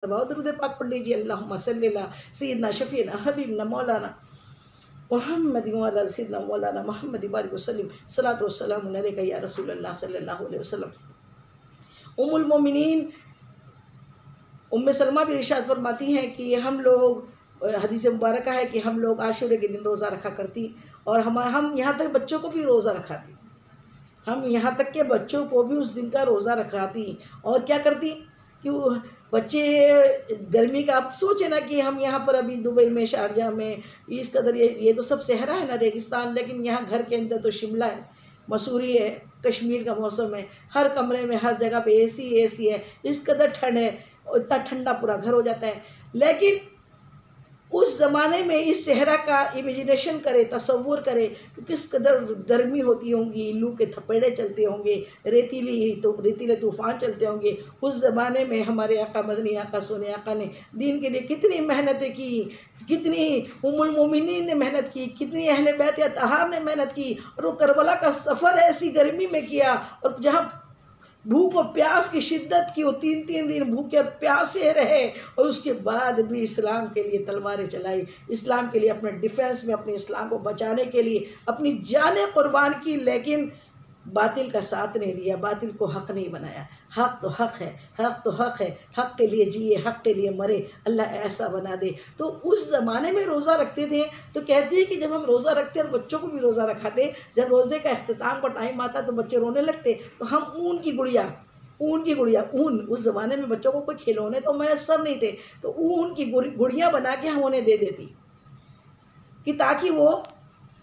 दरूद पाक पढ़ लीजिए। अल्लाहुम्मा सल्ली अला सय्यिदना शफीना हबीबना मौलाना मुहम्मद व अला सय्यिदना मौलाना मुहम्मद बारिक वसल्लम सलातु वस्सलामु अलैका या रसूलल्लाह सल्लल्लाहु अलैहि वसल्लम। उम्मुल मोमिनीन उम्मे सलमा भी इरशाद फरमाती हैं कि हम लोग हदीस मुबारक है कि हम लोग आशूरे के दिन रोज़ा रखा करती और हम यहाँ तक बच्चों को भी रोज़ा रखाती, हम यहाँ तक के बच्चों को भी उस दिन का रोज़ा रखाती। और क्या करती कि वो बच्चे गर्मी का, आप सोचे ना कि हम यहाँ पर अभी दुबई में शारजा में इस कदर ये तो सब सहरा है ना, रेगिस्तान, लेकिन यहाँ घर के अंदर तो शिमला है, मसूरी है, कश्मीर का मौसम है, हर कमरे में हर जगह पे एसी है, इस कदर ठंड है, इतना ठंडा पूरा घर हो जाता है। लेकिन उस ज़माने में इस सहरा का इमेजिनेशन करे, तसव्वुर करे कि किस कदर गर्मी होती होंगी, लू के थपेड़े चलते होंगे, रेतीले तूफ़ान चलते होंगे। उस ज़माने में हमारे आका मदनी आका सोने आका ने दीन के लिए कितनी मेहनतें की, कितनी उम्मुल मोमिनीन ने मेहनत की, कितनी अहले बैत अतहार ने मेहनत की, और वो करबला का सफ़र ऐसी गर्मी में किया, और जहाँ भूख और प्यास की शिद्दत की, वो 3-3 दिन भूखे और प्यासे रहे, और उसके बाद भी इस्लाम के लिए तलवारें चलाई, इस्लाम के लिए अपने डिफेंस में, अपने इस्लाम को बचाने के लिए अपनी जानें कुर्बान की, लेकिन बातिल का साथ नहीं दिया, बातिल को हक़ नहीं बनाया। हक़ तो हक़ है, हक़ तो हक़ है, हक़ के लिए जिए, हक़ के लिए मरे, अल्लाह ऐसा बना दे। तो उस ज़माने में रोज़ा रखते थे, तो कहते हैं कि जब हम रोज़ा रखते और बच्चों को भी रोज़ा रखाते, जब रोज़े का अख्तिताम का टाइम आता तो बच्चे रोने लगते, तो हम ऊन की गुड़िया, उस ज़माने में बच्चों को कोई खिलौने तो मैसर नहीं थे, तो ऊन की गुड़िया बना के हम उन्हें दे देती कि ताकि वो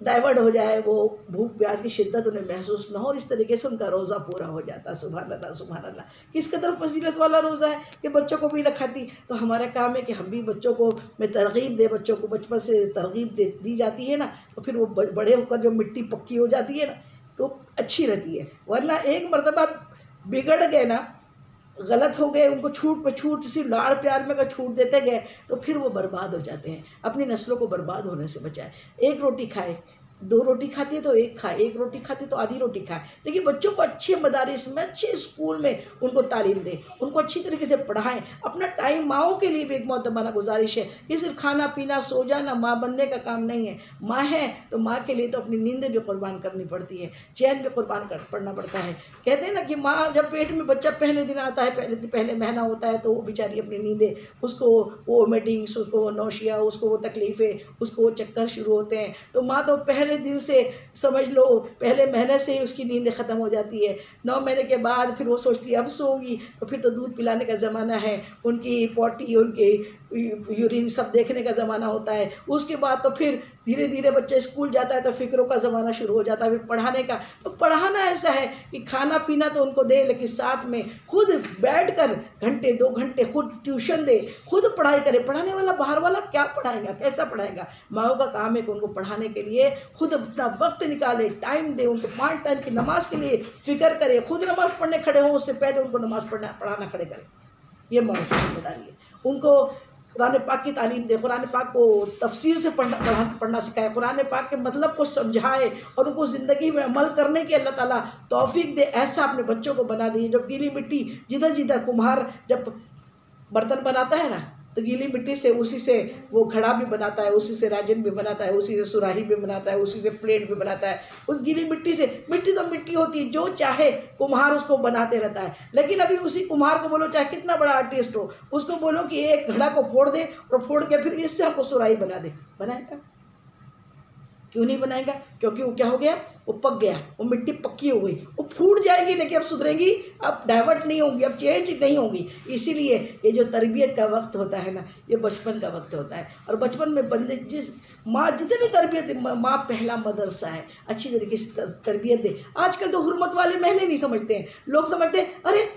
डाइवर्ट हो जाए, वो भूख प्यास की शिद्दत उन्हें महसूस न हो, और इस तरीके से उनका रोज़ा पूरा हो जाता। सुभान अल्लाह, सुभान अल्लाह। किस कदर फजीलत वाला रोज़ा है कि बच्चों को भी रखाती। तो हमारा काम है कि हम भी बच्चों को में तरगीब दे, बच्चों को बचपन से तरगीब दी जाती है ना, तो फिर वो बड़े होकर जो मिट्टी पक्की हो जाती है ना, तो अच्छी रहती है। वरना एक मरतबा बिगड़ गए ना, गलत हो गए, उनको छूट पे छूट, सिर्फ लाड़ प्यार में अगर छूट देते गए तो फिर वो बर्बाद हो जाते हैं। अपनी नस्लों को बर्बाद होने से बचाए। एक रोटी खाए, 2 रोटी खाती है तो एक खाए, 1 रोटी खाती है तो आधी रोटी खाए, लेकिन बच्चों को अच्छे मदारिस में, अच्छे स्कूल में उनको तालीम दें, उनको अच्छी तरीके से पढ़ाएं। अपना टाइम, माओं के लिए भी एक मोहतरमाना गुजारिश है कि सिर्फ खाना पीना सो जाना माँ बनने का काम नहीं है। माँ है तो माँ के लिए तो अपनी नींदें भी कुर्बान करनी पड़ती है, चैन भी कुर्बान पड़ना पड़ता है। कहते हैं ना कि माँ जब पेट में बच्चा पहले दिन आता है, पहले महीना होता है, तो वो बेचारी अपनी नींदें, उसको वो वोमिटिंग्स, उसको वो नौशिया, उसको वो तकलीफ़ें, उसको वो चक्कर शुरू होते हैं, तो माँ तो पहले दिन से समझ लो, पहले महीने से ही उसकी नींद ख़त्म हो जाती है। 9 महीने के बाद फिर वो सोचती है अब सोऊंगी, तो फिर तो दूध पिलाने का ज़माना है, उनकी पॉटी, उनकी यूरिन सब देखने का ज़माना होता है। उसके बाद तो फिर धीरे धीरे बच्चा स्कूल जाता है तो फ़िक्रों का ज़माना शुरू हो जाता है, फिर पढ़ाने का। तो पढ़ाना ऐसा है कि खाना पीना तो उनको दे, लेकिन साथ में खुद बैठकर घंटे 2 घंटे खुद ट्यूशन दे, खुद पढ़ाई करे। पढ़ाने वाला बाहर वाला क्या पढ़ाएगा, कैसा पढ़ाएगा? माँ का काम है कि उनको पढ़ाने के लिए खुद अपना वक्त निकाले, टाइम दे, उनको 5 टाइम की नमाज के लिए फ़िक्र करे, खुद नमाज़ पढ़ने खड़े हों उससे पहले उनको नमाज़ पढ़ाना खड़े करें। ये माँ की जिम्मेदारी है। उनको कुरान पाक की तालीम दे, कुरान पाक को तफसीर से पढ़ना सिखाए, कुरान पाक के मतलब को समझाए, और उनको ज़िंदगी में अमल करने की अल्लाह ताला तौफीक दे। ऐसा अपने बच्चों को बना दिए। जब गीली मिट्टी, जिधर कुम्हार जब बर्तन बनाता है ना, तो गीली मिट्टी से, उसी से वो घड़ा भी बनाता है, उसी से राजन भी बनाता है, उसी से सुराही भी बनाता है, उसी से प्लेट भी बनाता है। उस गीली मिट्टी से, मिट्टी तो मिट्टी होती है, जो चाहे कुम्हार उसको बनाते रहता है। लेकिन अभी उसी कुम्हार को बोलो, चाहे कितना बड़ा आर्टिस्ट हो, उसको बोलो कि एक घड़ा को फोड़ दे और फोड़ के फिर इससे हमको सुराही बना दे, बनाएगा? क्यों नहीं बनाएगा? क्योंकि वो क्या हो गया, वो पक गया, वो मिट्टी पक्की हो गई, वो फूट जाएगी, लेकिन अब सुधरेगी, अब डाइवर्ट नहीं होंगी, अब चेंज नहीं होंगी। इसीलिए ये जो तरबियत का वक्त होता है ना, ये बचपन का वक्त होता है। और बचपन में बंदे माँ जितनी तरबियत, माँ पहला मदरसा है, अच्छी तरीके से तरबियत दे। आजकल तो हुर्मत वाले महीने नहीं समझते हैं लोग, समझते हैं अरे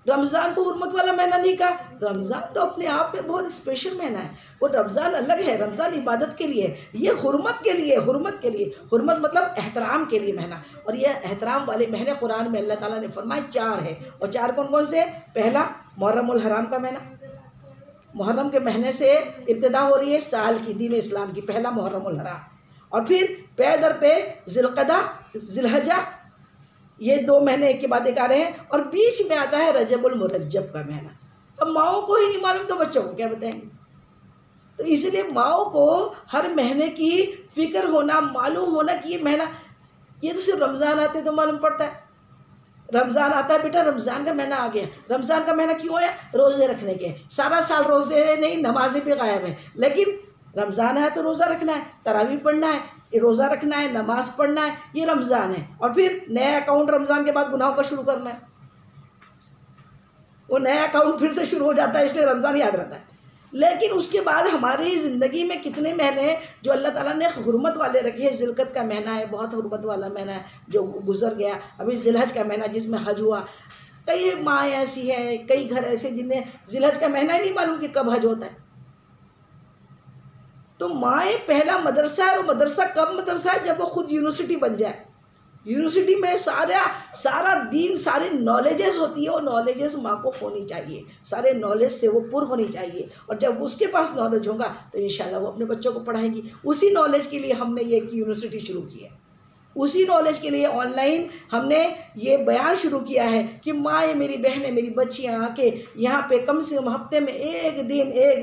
रमज़ान को हुर्मत वाला महीना नहीं कहा। रमज़ान तो अपने आप में बहुत स्पेशल महीना है, वो रमज़ान अलग है, रमज़ान इबादत के लिए, ये हुर्मत के लिए, हुर्मत के लिए, हुर्मत मतलब एहतराम के लिए महीना। और ये एहतराम वाले महीने कुरान में अल्लाह ताला ने फरमाए 4 है, और 4 कौन कौन से? पहला मुहर्रमुल हराम का महीना, मुहर्रम के महीने से इब्तिदा हो रही है साल की, दीन इस्लाम की, पहला मुहर्रमुल हराम। और फिर पे दर पे ज़िलक़दा, ज़िलहज्जा, ये 2 महीने एक के बाद एक आ रहे हैं। और बीच में आता है रजबुल मुरज्जब का महीना, अब माओ को ही नहीं मालूम तो बच्चों को क्या बताएंगे। तो इसलिए माओ को हर महीने की फिक्र होना, मालूम होना कि ये महीना, ये तो सिर्फ रमज़ान आते तो मालूम पड़ता है। रमज़ान आता है बेटा, रमज़ान का महीना आ गया। रमज़ान का महीना क्यों आया? रोज़े रखने के। सारा साल रोज़े नहीं, नमाजें भी गायब है, लेकिन रमज़ान है तो रोज़ा रखना है, तरावी पढ़ना है, रोज़ा रखना है, नमाज पढ़ना है, ये रमज़ान है। और फिर नया अकाउंट रमज़ान के बाद गुनाहों का शुरू करना है, वो नया अकाउंट फिर से शुरू हो जाता है, इसलिए रमज़ान याद रहता है। लेकिन उसके बाद हमारी ज़िंदगी में कितने महीने जो अल्लाह ताला ने हुर्मत वाले रखे हैं। ज़िलक़द का महीना है, बहुत हुर्मत वाला महीना है जो गुज़र गया। अभी ज़िलहज का महीना जिसमें हज हुआ। कई माँ ऐसी हैं, कई घर ऐसे जिन्हें ज़िलहज का महीना ही नहीं मालूम कि कब हज होता है। तो माएँ पहला मदरसा है, और मदरसा कब मदरसा है? जब वो खुद यूनिवर्सिटी बन जाए। यूनिवर्सिटी में सारा दीन, सारी नॉलेजेस होती है, और नॉलेजेस माँ को होनी चाहिए, सारे नॉलेज से वो पुर होनी चाहिए। और जब उसके पास नॉलेज होगा तो इंशाल्लाह वो अपने बच्चों को पढ़ाएंगी। उसी नॉलेज के लिए हमने ये यूनिवर्सिटी शुरू की है, उसी नॉलेज के लिए ऑनलाइन हमने ये बयान शुरू किया है कि माँ, मेरी बहनें, मेरी बच्चियाँ आके यहाँ पे कम से कम हफ्ते में एक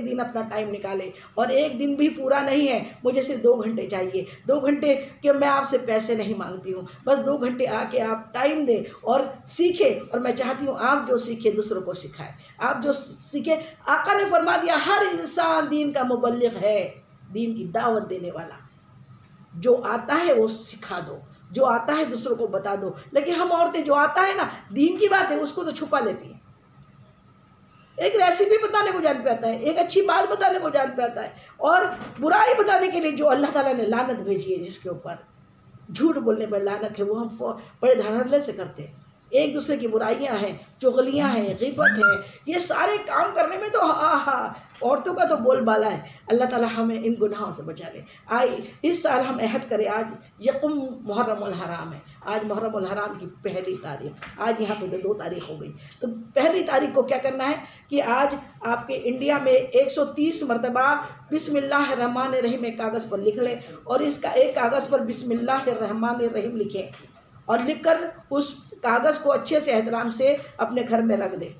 दिन अपना टाइम निकालें। और एक दिन भी पूरा नहीं है, मुझे सिर्फ 2 घंटे चाहिए। 2 घंटे के मैं आपसे पैसे नहीं मांगती हूँ, बस 2 घंटे आके आप टाइम दें और सीखें। और मैं चाहती हूँ आप जो सीखे दूसरों को सिखाएं, आप जो सीखे। आका ने फरमा दिया, हर इंसान दीन का मुबल्लिग है, दीन की दावत देने वाला। जो आता है वो सिखा दो, जो आता है दूसरों को बता दो। लेकिन हम औरतें, जो आता है ना, दीन की बात है, उसको तो छुपा लेती हैं। एक रेसिपी बताने को जान पे आता है, एक अच्छी बात बताने को जान पे आता है, और बुराई बताने के लिए जो अल्लाह ताला ने लानत भेजी है, जिसके ऊपर झूठ बोलने पर लानत है, वो हम बड़े धड़ल्ले से करते हैं। एक दूसरे की बुराइयां हैं, चुगलियां हैं, ग़ीबत है, ये सारे काम करने में तो औरतों का तो बोलबाला है। अल्लाह ताला हमें इन गुनाहों से बचा ले। इस साल हम अहद करें, आज यकुम मुहर्रमुल हराम है, आज मुहर्रमुल हराम की पहली तारीख, आज यहाँ पे तो 2 तारीख हो गई। तो पहली तारीख को क्या करना है कि आज आपके इंडिया में 130 मरतबा बिस्मिल्लाहिर्रहमानिर्रहीम एक कागज़ पर लिख लें, और इसका एक कागज़ पर बिस्मिल्लाहिर्रहमानिर्रहीम लिखें, और लिखकर उस कागज़ को अच्छे से एहतराम से अपने घर में रख दे।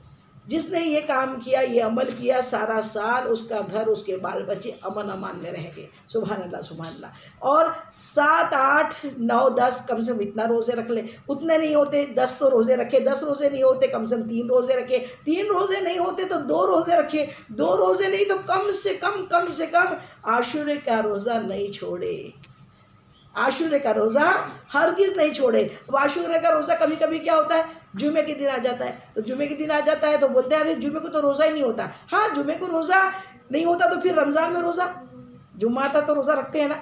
जिसने ये काम किया, ये अमल किया, सारा साल उसका घर, उसके बाल बच्चे अमन अमान में रहेंगे। सुभान अल्लाह, सुभान अल्लाह। और 7, 8, 9, 10 कम से कम इतना रोज़े रख ले। उतने नहीं होते 10 तो रोज़े रखे, 10 रोज़े नहीं होते कम से कम 3 रोज़े रखे, 3 रोज़े नहीं होते तो 2 रोज़े रखे, 2 रोज़े नहीं तो कम से कम आशूरे का रोज़ा नहीं छोड़े। आशूरे का रोज़ा हरगिज़ नहीं छोड़े। अब आशूरे का रोज़ा कभी कभी क्या होता है, जुमे के दिन आ जाता है, तो जुमे के दिन आ जाता है तो बोलते हैं अरे जुमे को तो रोज़ा ही नहीं होता। हाँ, जुमे को रोज़ा नहीं होता तो फिर रमज़ान में रोज़ा, जुम्मा आता तो रोज़ा रखते हैं ना।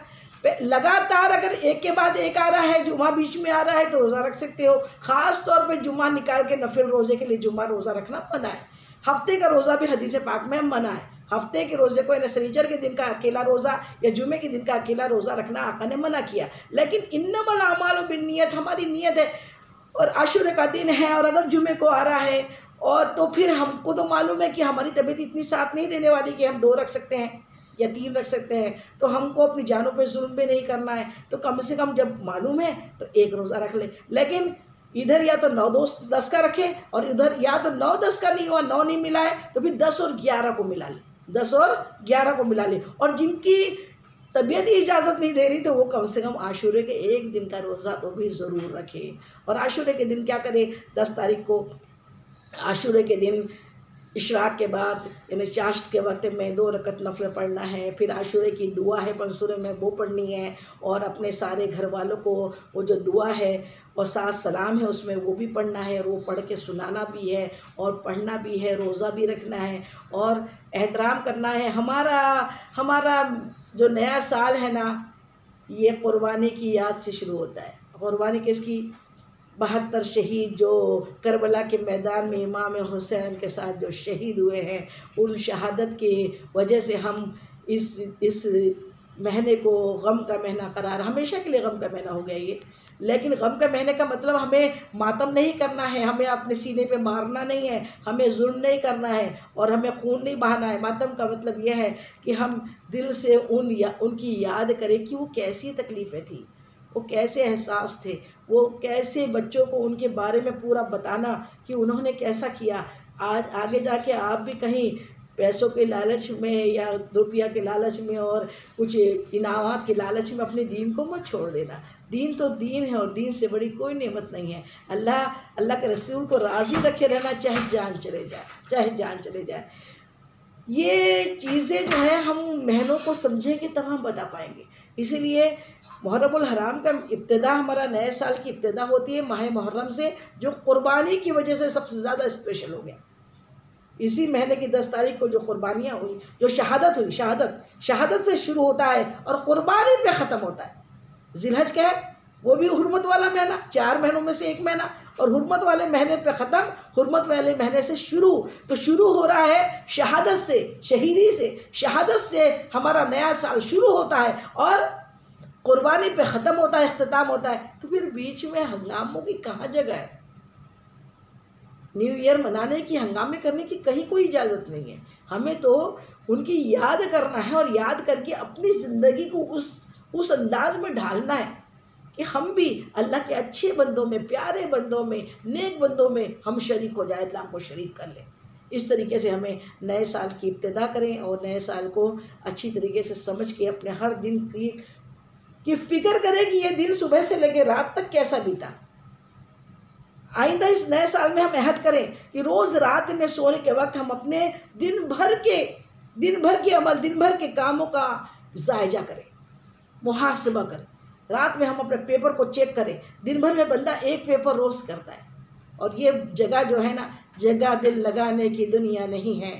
लगातार अगर एक के बाद एक आ रहा है, जुम्मा बीच में आ रहा है तो रोज़ा रख सकते हो। ख़ास तौर पे जुम्मा निकाल के नफिल रोज़े के लिए जुम्मा रोज़ा रखना मना है। हफ्ते का रोज़ा भी हदीस पाक में मना है। हफ्ते के रोज़े को, यानी शनीचर के दिन का अकेला रोज़ा या जुमे के दिन का अकेला रोज़ा रखना आका ने मना किया। लेकिन इन्नमल आमालु बिन्नियत, हमारी नीयत है, और आशूरे का दिन है, और अगर जुमे को आ रहा है और तो फिर हमको तो मालूम है कि हमारी तबीयत इतनी साथ नहीं देने वाली कि हम 2 रख सकते हैं या 3 रख सकते हैं, तो हमको अपनी जानों पे जुल्म भी नहीं करना है। तो कम से कम जब मालूम है तो 1 रोज़ा रख ले। लेकिन इधर या तो 9-10 का रखे, और इधर या तो 9-10 का नहीं हुआ, 9 नहीं मिला है तो फिर 10 और 11 को मिला ले, 10 और 11 को मिला ले। और जिनकी तबीयत ही इजाज़त नहीं दे रही तो वो कम से कम आशूरे के 1 दिन का रोज़ा तो भी ज़रूर रखे। और आशूरे के दिन क्या करें, 10 तारीख को आशूरे के दिन इशराक के बाद, यानी चाश्त के वक्त में 2 रकत नफल पढ़ना है। फिर आशूरे की दुआ है मंसूरे में, वो पढ़नी है, और अपने सारे घर वालों को वो जो दुआ है और 7 सलाम है उसमें वो भी पढ़ना है, और वो पढ़ के सुनाना भी है और पढ़ना भी है, रोज़ा भी रखना है और एहतराम करना है। हमारा जो नया साल है ना, ये क़ुरबानी की याद से शुरू होता है। क़ुरबानी किसकी? 72 शहीद जो करबला के मैदान में इमाम हुसैन के साथ जो शहीद हुए हैं, उन शहादत की वजह से हम इस महीने को गम का महीना करार, हमेशा के लिए गम का महीना हो गया ये। लेकिन गम का महीने का मतलब हमें मातम नहीं करना है, हमें अपने सीने पे मारना नहीं है, हमें जुल्म नहीं करना है, और हमें खून नहीं बहाना है। मातम का मतलब यह है कि हम दिल से उनकी याद करें कि वो कैसी तकलीफ़ें थी, वो कैसे एहसास थे, वो कैसे बच्चों को उनके बारे में पूरा बताना कि उन्होंने कैसा किया। आज आगे जाके आप भी कहीं पैसों के लालच में या रुपया के लालच में और कुछ इनामात के लालच में अपने दीन को मत छोड़ देना। दीन तो दीन है और दीन से बड़ी कोई नेमत नहीं है। अल्लाह के रसूल को राज़ी रखे रहना, चाहे जान चले जाए, चाहे जान चले जाए। ये चीज़ें जो है हम महनों को समझेंगे तब हम बता पाएंगे। इसीलिए मुहर्रमुल हराम का इब्तिदा, हमारा नए साल की इब्तिदा होती है माह मुहर्रम से, जो क़ुरबानी की वजह से सबसे ज़्यादा स्पेशल हो गया। इसी महीने की 10 तारीख को जो क़ुरबानियाँ हुई, जो शहादत हुई, शहादत से शुरू होता है और क़ुरबानी पे ख़त्म होता है। ज़िलहज क्या है, वो भी हुर्मत वाला महीना, 4 महीनों में से एक महीना, और हुर्मत वाले महीने पे ख़त्म, हुर्मत वाले महीने से शुरू। तो शुरू हो रहा है शहादत से, शहीदी से, शहादत से हमारा नया साल शुरू होता है और क़ुरबानी पे ख़त्म होता है, इख्तिताम होता है। तो फिर बीच में हंगामों की कहाँ जगह है? न्यू ईयर मनाने की, हंगामे करने की कहीं कोई इजाज़त नहीं है। हमें तो उनकी याद करना है और याद करके अपनी ज़िंदगी को उस अंदाज में ढालना है कि हम भी अल्लाह के अच्छे बंदों में, प्यारे बंदों में, नेक बंदों में हम शरीक हो जाए, अल्लाह को शरीक कर लें। इस तरीके से हमें नए साल की इब्तिदा करें और नए साल को अच्छी तरीके से समझ के अपने हर दिन की फ़िक्र करें कि ये दिन सुबह से लेकर रात तक कैसा बीता। आइंदा इस नए साल में हम अहद करें कि रोज़ रात में सोने के वक्त हम अपने दिन भर के अमल, दिन भर के कामों का जायजा करें, मुहासबा करें। रात में हम अपने पेपर को चेक करें। दिन भर में बंदा एक पेपर रोज़ करता है। और ये जगह जो है ना, जगह दिल लगाने की दुनिया नहीं है,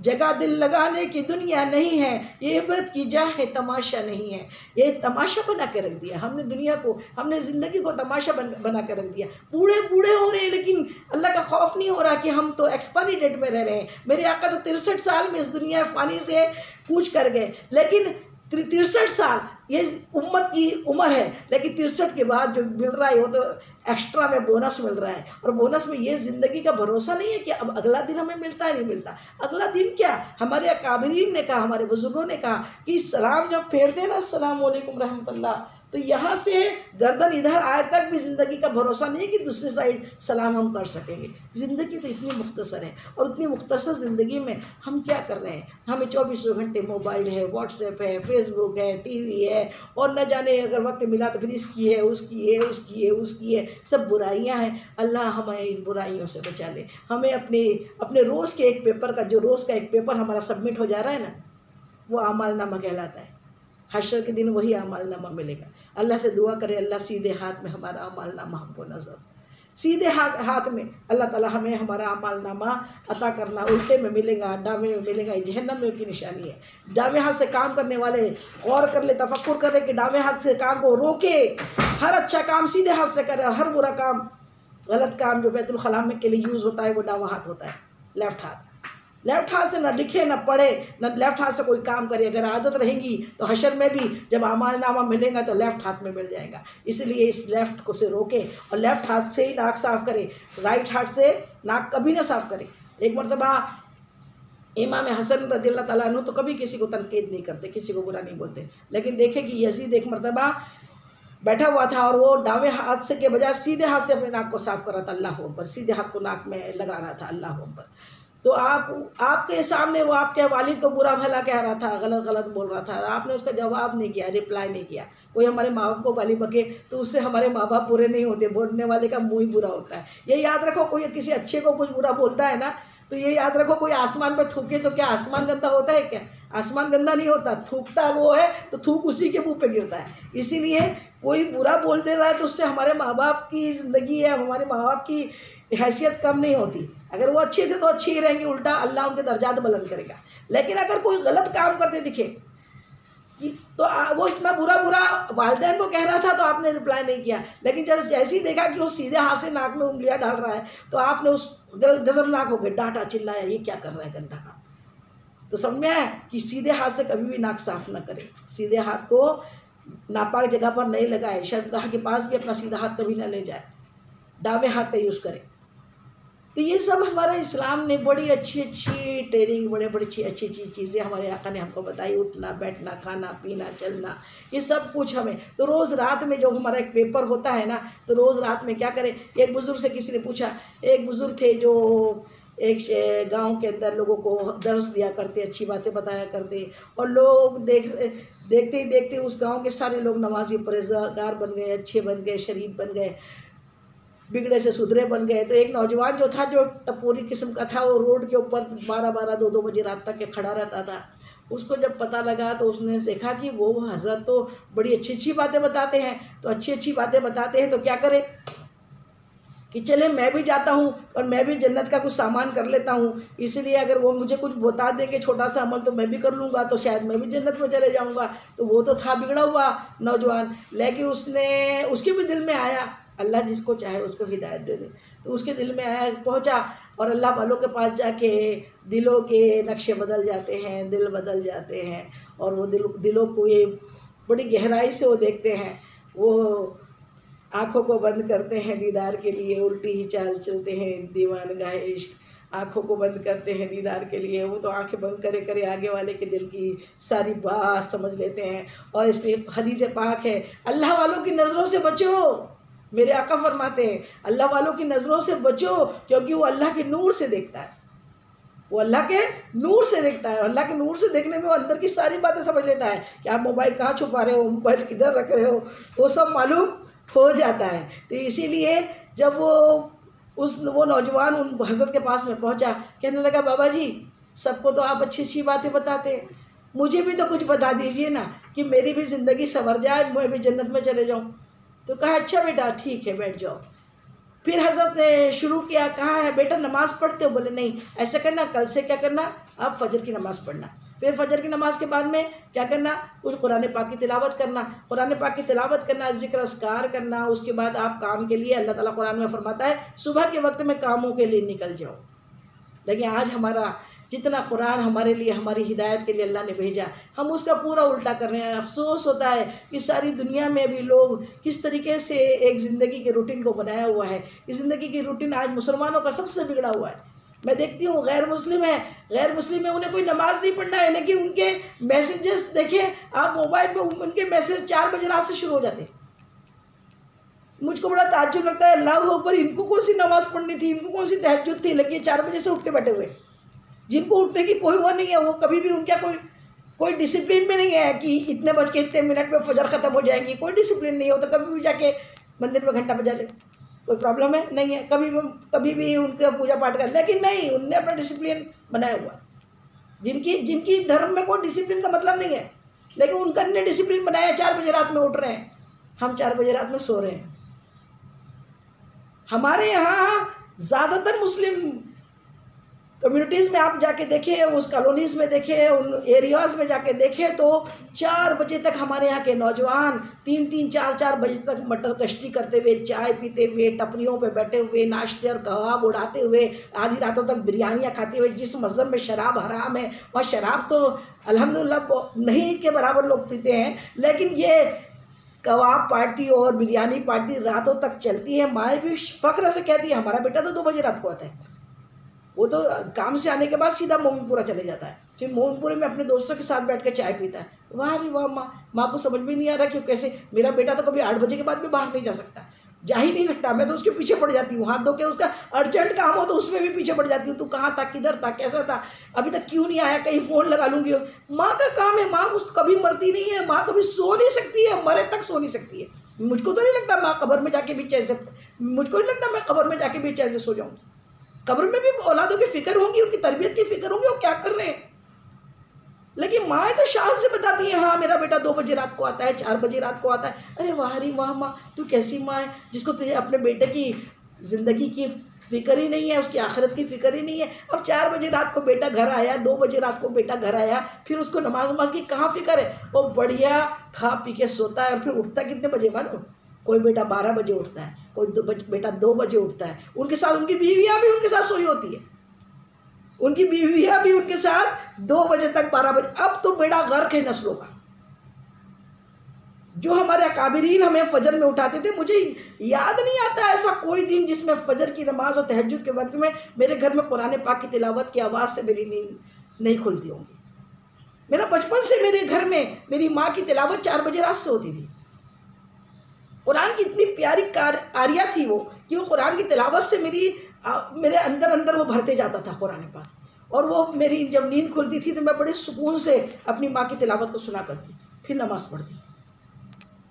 जगह दिल लगाने की दुनिया नहीं है, ये इबरत की जा है, तमाशा नहीं है। ये तमाशा बना के रख दिया हमने दुनिया को, हमने ज़िंदगी को तमाशा बना के रख दिया। बूढ़े बूढ़े हो रहे हैं लेकिन अल्लाह का खौफ नहीं हो रहा कि हम तो एक्सपायरी डेट में रह रहे हैं। मेरे आका तो 63 साल में इस दुनिया फ़ानी से कूच कर गए, लेकिन 63 साल ये उम्मत की उम्र है, लेकिन 63 के बाद जो मिल रहा है वो तो एक्स्ट्रा में बोनस मिल रहा है। और बोनस में ये ज़िंदगी का भरोसा नहीं है कि अब अगला दिन हमें मिलता है, नहीं मिलता। अगला दिन क्या, हमारे अकाबरीन ने कहा, हमारे बुजुर्गों ने कहा कि सलाम जब फेरते हैं ना, अस्सलाम वालेकुम रहमतुल्लाह, तो यहाँ से गर्दन इधर आए तक भी ज़िंदगी का भरोसा नहीं है कि दूसरी साइड सलाम हम कर सकेंगे। ज़िंदगी तो इतनी मुख्तसर है और उतनी मुख्तसर ज़िंदगी में हम क्या कर रहे हैं? हमें 24 घंटे मोबाइल है, व्हाट्सएप है, फेसबुक है, टीवी है, और न जाने अगर वक्त मिला तो फिर इसकी है, उसकी है, सब बुराइयाँ हैं। अल्लाह हमें इन बुराइयों से बचा ले। हमें अपने रोज़ के एक पेपर का, जो रोज़ का एक पेपर हमारा सबमिट हो जा रहा है ना, वो आमालनामा कहलाता है। हश्र के दिन वही अमालनामा मिलेगा। अल्लाह से दुआ करें, अल्लाह सीधे हाथ में हमारा अमालनामा हमको नजर, सीधे हाथ में अल्लाह ताला हमें हमारा अमालनामा अता करना। उल्टे में मिलेगा, डावे में मिलेगा, ये जहन्नम में की निशानी है। डावे हाथ से काम करने वाले गौर कर ले, तफक्कुर कर ले कि डावे हाथ से काम को रोके, हर अच्छा काम सीधे हाथ से करे, हर बुरा काम, गलत काम जो बैतुल खला के लिए यूज़ होता है वो डावा हाथ होता है, लेफ़्ट हाथ। लेफ़्ट हाथ से ना लिखे, ना पढ़े, ना लेफ़्ट हाथ से कोई काम करे। अगर आदत रहेगी तो हशर में भी जब अमालनामा मिलेगा तो लेफ़्ट हाथ में मिल जाएगा। इसलिए इस लेफ़्ट को से रोके और लेफ़्ट हाथ से ही नाक साफ़ करे, राइट हाथ से नाक कभी ना साफ़ करे। एक मरतबा इमाम हसन रज़ियल्लाहु ताला अन्हु तो कभी किसी को तनकीद नहीं करते, किसी को बुरा नहीं बोलते, लेकिन देखे कि यजीद एक मरतबा बैठा हुआ था और वो दावे हाथ से के बजाय सीधे हाथ से अपने नाक को साफ़ कर रहा था, अल्लाह अकबर, सीधे हाथ को नाक में लगा रहा था, अल्लाह अकबर। तो आपके सामने वो आपके वालिद को बुरा भला कह रहा था, गलत बोल रहा था, आपने उसका जवाब नहीं किया, रिप्लाई नहीं किया। कोई हमारे माँ बाप को गाली बके तो उससे हमारे माँ बाप बुरे नहीं होते, बोलने वाले का मुँह ही बुरा होता है। ये याद रखो, कोई किसी अच्छे को कुछ बुरा बोलता है ना, तो ये याद रखो, कोई आसमान पर थूके तो क्या आसमान गंदा होता है क्या? आसमान गंदा नहीं होता, थूकता वो है तो थूक उसी के मुँह पे गिरता है। इसीलिए कोई बुरा बोल दे रहा है तो उससे हमारे माँ बाप की ज़िंदगी है, हमारे माँ बाप की हैसियत कम नहीं होती। अगर वो अच्छे थे तो अच्छे ही रहेंगे, उल्टा अल्लाह उनके दर्जात बुलंद करेगा। लेकिन अगर कोई गलत काम करते दिखे तो वो इतना बुरा वालिदैन को कह रहा था तो आपने रिप्लाई नहीं किया, लेकिन जब जैसे ही देखा कि वो सीधे हाथ से नाक में उंगलियां डाल रहा है तो आपने उस गजबनाक हो गए, डांटा, चिल्लाया, ये क्या कर रहा है गंदा काम। तो समझ में आया कि सीधे हाथ से कभी भी नाक साफ न करें, सीधे हाथ को नापाक जगह पर नहीं लगाए, शर्मगाह के पास भी अपना सीधा हाथ कभी ना ले जाए, दावे हाथ का यूज़ करें। तो ये सब हमारा इस्लाम ने बड़ी अच्छी ट्रेनिंग, बड़ी अच्छी चीज़ें हमारे आका ने हमको बताई। उठना, बैठना, खाना पीना, चलना, ये सब कुछ हमें। तो रोज़ रात में जो हमारा एक पेपर होता है ना, तो रोज़ रात में क्या करें। एक बुज़ुर्ग से किसी ने पूछा, एक बुज़ुर्ग थे जो एक गांव के अंदर लोगों को दर्स दिया करते, अच्छी बातें बताया करते, और लोग देखते ही देखते उस गांव के सारे लोग नमाजी परहेज़गार बन गए, अच्छे बन गए, शरीफ बन गए, बिगड़े से सुधरे बन गए। तो एक नौजवान जो था, जो टपोरी किस्म का था, वो रोड के ऊपर 12-12, 2-2 बजे रात तक के खड़ा रहता था। उसको जब पता लगा तो उसने देखा कि वो हज़रत तो बड़ी अच्छी अच्छी बातें बताते हैं, तो अच्छी अच्छी बातें बताते हैं तो क्या करे कि चले मैं भी जाता हूँ और मैं भी जन्नत का कुछ सामान कर लेता हूँ। इसलिए अगर वो मुझे कुछ बता देंगे छोटा सा अमल तो मैं भी कर लूँगा, तो शायद मैं भी जन्नत में चले जाऊँगा। तो वो तो था बिगड़ा हुआ नौजवान, लेकिन उसके भी दिल में आया, अल्लाह जिसको चाहे उसको हिदायत दे दे, तो उसके दिल में आया, पहुँचा और अल्लाह वालों के पास जाके दिलों के नक्शे बदल जाते हैं, दिल बदल जाते हैं, और वो दिलों को ये बड़ी गहराई से वो देखते हैं। वो आँखों को बंद करते हैं दीदार के लिए, उल्टी ही चाल चलते हैं दीवानगाह इश्क। आँखों को बंद करते हैं दीदार के लिए, वो तो आँखें बंद करे करे आगे वाले के दिल की सारी बात समझ लेते हैं। और इसमें हदीस पाक है, अल्लाह वालों की नज़रों से बचो। मेरे आका फरमाते हैं, अल्लाह वालों की नज़रों से बचो, क्योंकि वो अल्लाह के नूर से देखता है, वो अल्लाह के नूर से देखता है। अल्लाह के नूर से देखने में वो अंदर की सारी बातें समझ लेता है कि आप मोबाइल कहाँ छुपा रहे हो, मोबाइल किधर रख रहे हो, वो सब मालूम हो जाता है। तो इसीलिए जब वो नौजवान उन हज़रत के पास में पहुंचा, कहने लगा, बाबा जी सबको तो आप अच्छी अच्छी बातें बताते हैं, मुझे भी तो कुछ बता दीजिए ना कि मेरी भी ज़िंदगी संवर जाए, मैं भी जन्नत में चले जाऊँ। तो कहा, अच्छा बेटा ठीक है, बैठ जाओ। फिर हज़रत ने शुरू किया, कहा है बेटा नमाज़ पढ़ते हो? बोले नहीं। ऐसा करना, कल से क्या करना, आप फजर की नमाज़ पढ़ना। फिर फजर की नमाज़ के बाद में क्या करना, कुछ कुरान पाक की तिलावत करना, कुरान पाक की तिलावत करना, ज़िक्र अस्कार करना। उसके बाद आप काम के लिए, अल्लाह ताला कुरान में फरमाता है सुबह के वक्त में कामों के लिए निकल जाओ। लेकिन आज हमारा जितना कुरान हमारे लिए, हमारी हिदायत के लिए अल्लाह ने भेजा, हम उसका पूरा उल्टा कर रहे हैं। अफसोस होता है कि सारी दुनिया में भी लोग किस तरीके से एक ज़िंदगी के रूटीन को बनाया हुआ है। इस ज़िंदगी की रूटीन आज मुसलमानों का सबसे बिगड़ा हुआ है। मैं देखती हूँ गैर मुस्लिम है, उन्हें कोई नमाज नहीं पढ़ना है, लेकिन उनके मैसेजेस देखिए आप मोबाइल में, उनके मैसेज 4 बजे रात से शुरू हो जाते हैं। मुझको बड़ा ताज्जुब लगता है, अल्लाह ऊपर, इनको कौन सी नमाज़ पढ़नी थी, इनको कौन सी तहज्जुद थी, लेकिन 4 बजे से उठ के बैठे हुए, जिनको उठने की कोई वो नहीं है। वो कभी भी उनका कोई डिसिप्लिन में नहीं है कि इतने बज के इतने मिनट में फजर ख़त्म हो जाएगी, कोई डिसिप्लिन नहीं हो। तो कभी भी जाके मंदिर में घंटा बजा ले, कोई प्रॉब्लम है नहीं है, कभी भी उनका पूजा पाठ कर, लेकिन नहीं, उनने अपना डिसिप्लिन बनाया हुआ। जिनकी धर्म में कोई डिसिप्लिन का मतलब नहीं है, लेकिन उनका ने डिसिप्लिन बनाया। 4 बजे रात में उठ रहे हैं, हम 4 बजे रात में सो रहे हैं। हमारे यहाँ ज़्यादातर मुस्लिम कम्युनिटीज़ में आप जाके देखें, उस कॉलोनीज़ में देखें, उन एरियाज़ में जाके देखें, तो 4 बजे तक हमारे यहाँ के नौजवान 3-3, 4-4 बजे तक मटर कश्ती करते हुए, चाय पीते हुए, टपरियों पे बैठे हुए, नाश्ते और कबाब उड़ाते हुए, आधी रातों तक बिरयानियाँ खाते हुए। जिस मज़हब में शराब हराम है, वहाँ शराब तो अल्हम्दुलिल्लाह नहीं के बराबर लोग पीते हैं, लेकिन ये कबाब पार्टी और बिरयानी पार्टी रातों तक चलती है। माँ भी फ़ख्र से कहती है, हमारा बेटा तो 2 बजे रात को आता है, वो तो काम से आने के बाद सीधा मोमिनपुरा चले जाता है, फिर मोमिनपुरे में अपने दोस्तों के साथ बैठ कर चाय पीता है। वाह रे वाह, माँ को समझ में नहीं आ रहा कि कैसे मेरा बेटा तो कभी 8 बजे के बाद भी बाहर नहीं जा सकता, जा ही नहीं सकता। मैं तो उसके पीछे पड़ जाती हूँ, हाथ धो के, उसका अर्जेंट काम हो तो उसमें भी पीछे पड़ जाती हूँ, तू कहाँ था, किधर था, कैसा था, अभी तक क्यों नहीं आया, कहीं फ़ोन लगा लूँगी। माँ का काम है, माँ उसको कभी मरती नहीं है, माँ कभी सो नहीं सकती है, मरे तक सो नहीं सकती है। मुझको तो नहीं लगता माँ कब्र में जाके भी चैन से, मुझको नहीं लगता मैं कब्र में जाके भी चैन से सो जाऊँ। कब्र में भी औलादों की फ़िक्र होगी, उनकी तरबियत की फ़िक्र होगी, वो क्या कर रहे हैं। लेकिन माँ तो शान से बताती है, हाँ मेरा बेटा 2 बजे रात को आता है, 4 बजे रात को आता है। अरे वाह रे वाह माँ, तू कैसी माँ है जिसको तुझे अपने बेटे की ज़िंदगी की फ़िक्र ही नहीं है, उसकी आखिरत की फ़िक्र ही नहीं है। अब 4 बजे रात को बेटा घर आया, 2 बजे रात को बेटा घर आया, फिर उसको नमाज की कहाँ फ़िक्र है। वो बढ़िया खा पी के सोता है, और फिर उठता कितने बजे मानो, कोई बेटा 12 बजे उठता है, कोई बेटा 2 बजे उठता है। उनके साथ उनकी बीवियाँ भी उनके साथ सोई होती है, उनकी बीवियाँ भी उनके साथ 2 बजे तक, 12 बजे। अब तो बेड़ा गर्क है नस्लों का। जो हमारे अकाबिरीन हमें फजर में उठाते थे, मुझे याद नहीं आता ऐसा कोई दिन जिसमें फजर की नमाज और तहज्जुद के वक्त में मेरे घर में कुरान पाक की तिलावत की आवाज़ से मेरी नींद नहीं खुलती होंगी। मेरा बचपन से मेरे घर में मेरी माँ की तिलावत 4 बजे रात से होती थी। कुरान की इतनी प्यारी आरिया थी वो, कि वो कुरान की तिलावत से मेरी मेरे अंदर अंदर वो भरते जाता था कुरान पाक। और वो मेरी जब नींद खुलती थी तो मैं बड़े सुकून से अपनी माँ की तिलावत को सुना करती, फिर नमाज़ पढ़ती।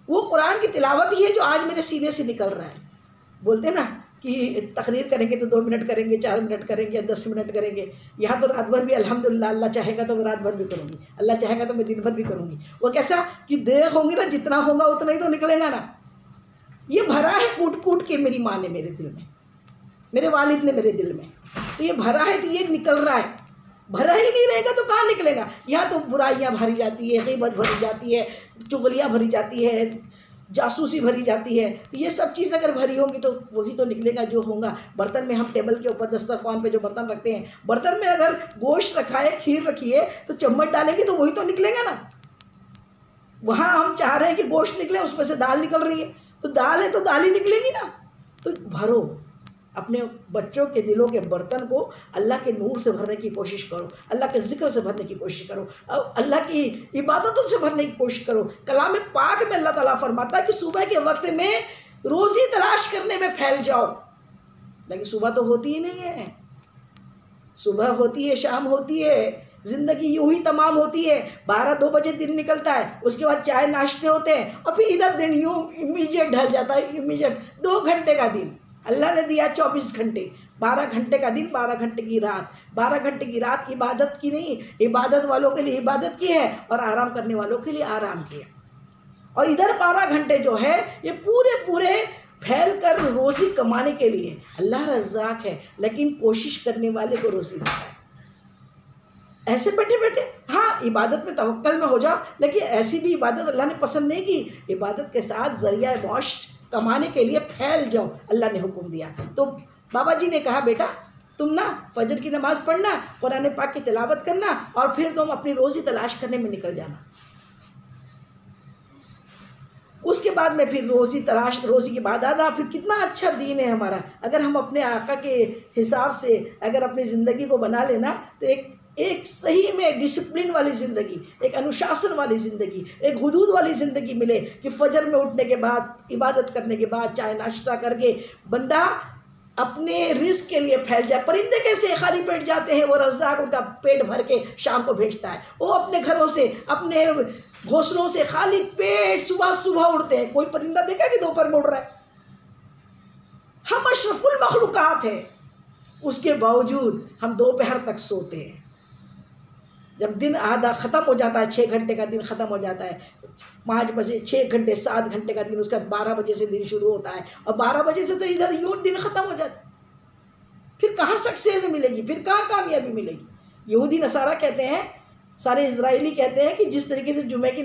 वो कुरान की तिलावत ही है जो आज मेरे सीने से निकल रहा है। बोलते ना कि तकरीर करेंगे तो 2 मिनट करेंगे, 4 मिनट करेंगे, 10 मिनट करेंगे। यहाँ तो रात भर भी अल्हम्दुलिल्लाह, अल्लाह चाहेगा तो मैं रात भर भी करूँगी, अल्लाह चाहेगा तो मैं दिन भर भी करूँगी। वो कैसा कि देर होंगी ना, जितना होगा उतना ही तो निकलेगा ना। ये भरा है कूट कूट के मेरी माँ ने मेरे दिल में, मेरे वालिद ने मेरे दिल में, तो ये भरा है, तो ये निकल रहा है। भरा ही नहीं रहेगा तो कहाँ निकलेगा। यहाँ तो बुराइयाँ भरी जाती है, ग़ीबत भरी जाती है, चुगलियाँ भरी जाती है, जासूसी भरी जाती है। तो ये सब चीज़ अगर भरी होंगी तो वही तो निकलेगा जो होगा। बर्तन में हम टेबल के ऊपर दस्तरखान पे जो बर्तन रखते हैं, बर्तन में अगर गोश्त रखा है, खीर रखी है, तो चम्मच डालेंगे तो वही तो निकलेगा ना। वहाँ हम चाह रहे हैं कि गोश्त निकले, उसमें से दाल निकल रही है, तो दाल है तो दाल ही निकलेगी ना। तो भरो अपने बच्चों के दिलों के बर्तन को, अल्लाह के नूर से भरने की कोशिश करो, अल्लाह के ज़िक्र से भरने की कोशिश करो, और अल्लाह की इबादतों से भरने की कोशिश करो। कलाम पाक में अल्लाह ताला फरमाता है कि सुबह के वक्त में रोज़ी तलाश करने में फैल जाओ। लेकिन सुबह तो होती ही नहीं है, सुबह होती है, शाम होती है, ज़िंदगी यूँ ही तमाम होती है। 12-2 बजे दिन निकलता है, उसके बाद चाय नाश्ते होते हैं, और फिर इधर दिन यूँ इमीडिएट ढल जाता है। इमीडिएट 2 घंटे का दिन अल्लाह ने दिया, 24 घंटे, 12 घंटे का दिन, 12 घंटे की रात। 12 घंटे की रात इबादत की नहीं, इबादत वालों के लिए इबादत की है, और आराम करने वालों के लिए आराम की है। और इधर 12 घंटे जो है ये पूरे पूरे फैल कर रोज़ी कमाने के लिए। अल्लाह रज़्ज़ाक़ है, लेकिन कोशिश करने वाले को रोज़ी देता है। ऐसे बैठे बैठे हाँ इबादत में तवक्कल में हो जाओ, लेकिन ऐसी भी इबादत अल्लाह ने पसंद नहीं की। इबादत के साथ ज़रिया मौश कमाने के लिए फैल जाओ, अल्लाह ने हुक्म दिया। तो बाबा जी ने कहा, बेटा तुम ना फजर की नमाज़ पढ़ना, कुरान पाक की तिलावत करना, और फिर तुम अपनी रोज़ी तलाश करने में निकल जाना। उसके बाद में फिर रोज़ी तलाश, रोज़ी के बाद आधा, फिर कितना अच्छा दीन है हमारा। अगर हम अपने आका के हिसाब से अगर अपनी ज़िंदगी को बना लेना, तो एक सही में डिसिप्लिन वाली ज़िंदगी, एक अनुशासन वाली ज़िंदगी, एक हुदूद वाली ज़िंदगी मिले कि फजर में उठने के बाद, इबादत करने के बाद, चाय नाश्ता करके बंदा अपने रिस्क के लिए फैल जाए। परिंदे कैसे खाली पेट जाते हैं, वो रज़्ज़ाक़ उनका पेट भर के शाम को भेजता है। वो अपने घरों से, अपने घोंसलों से खाली पेट सुबह सुबह उड़ते हैं। कोई परिंदा देखा कि दोपहर में उड़ रहा है? हम अशरफुल मखलूक़ात हैं, उसके बावजूद हम दोपहर तक सोते हैं। जब दिन आधा ख़त्म हो जाता है, 6 घंटे का दिन ख़त्म हो जाता है, 5 बजे, 6 घंटे 7 घंटे का दिन, उसका 12 बजे से दिन शुरू होता है, और 12 बजे से तो इधर यूँ दिन ख़त्म हो जाता है। फिर कहाँ सक्सेस मिलेगी, फिर कहाँ कामयाबी मिलेगी? यहूदी नसारा कहते हैं, सारे इजराइली कहते हैं कि जिस तरीके से जुमे की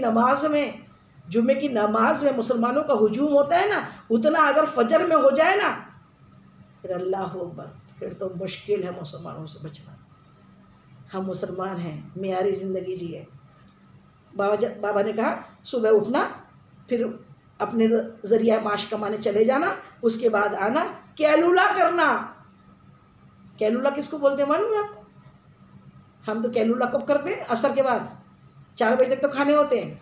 नमाज में मुसलमानों का हुजूम होता है ना, उतना अगर फजर में हो जाए ना, फिर अल्लाह अकबर, फिर तो मुश्किल है मुसलमानों से बचना। हम मुसलमान हैं, मेयारी ज़िंदगी जिए। बाबा ने कहा सुबह उठना, फिर अपने ज़रिया माश कमाने चले जाना, उसके बाद आना, कैलूला करना। कैलूला किसको बोलते हैं मालूम है आपको? हम तो कैलूला कब करते हैं? असर के बाद। 4 बजे तक तो खाने होते हैं,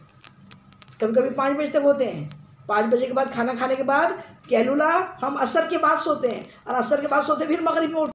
कभी कभी 5 बजे तक होते हैं। 5 बजे के बाद खाना खाने के बाद कैलूला हम असर के बाद सोते हैं, और असर के बाद सोते फिर मगरिब में